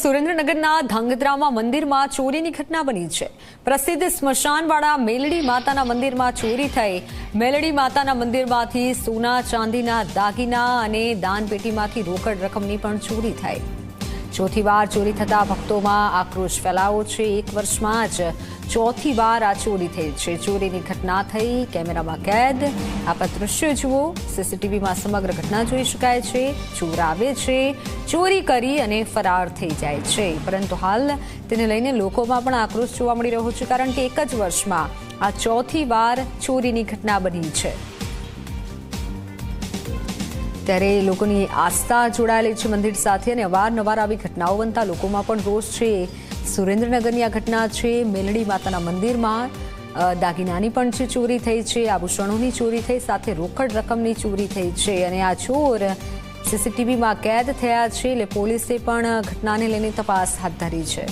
સુરેન્દ્રનગરના ધાંગધ્રામાં મંદિરમાં ચોરીની ઘટના બની છે। પ્રસિદ્ધ સ્મશાનવાળા મેલડી માતાના મંદિરમાં ચોરી થઈ। મેલડી માતાના મંદિરમાંથી સોના ચાંદીના દાગીના અને દાનપેટીમાંથી રોકડ રકમની પણ ચોરી થઈ। ચોથી વાર ચોરી થતા ભક્તોમાં આક્રોશ ફેલાયો છે। એક વર્ષમાં જ ચોથી વાર આ ચોરી થઈ છે। ચોરીની ઘટના થઈ કેમેરામાં કેદ। આપ દ્રશ્યો જુઓ। સીસીટીવીમાં સમગ્ર ઘટના જોઈ શકાય છે। ચોર આવે છે, ચોરી કરી અને ફરાર થઈ જાય છે, પરંતુ હાલ તેને લઈને લોકોમાં પણ આક્રોશ જોવા મળી રહ્યો છે, કારણ કે એક જ વર્ષમાં આ ચોથી વાર ચોરીની ઘટના બની છે। ત્યારે લોકોની આસ્થા જોડાયેલી છે મંદિર સાથે અને અવારનવાર આવી ઘટનાઓ બનતા લોકોમાં પણ રોષ છે। સુરેન્દ્રનગરની આ ઘટના છે। મેલડી માતાના મંદિરમાં દાગીનાની પણ છે ચોરી થઈ છે, આભૂષણોની ચોરી થઈ, સાથે રોકડ રકમની ચોરી થઈ છે અને આ ચોર સીસીટીવીમાં કેદ થયા છે। એટલે પોલીસે પણ ઘટનાને લઈને તપાસ હાથ ધરી છે।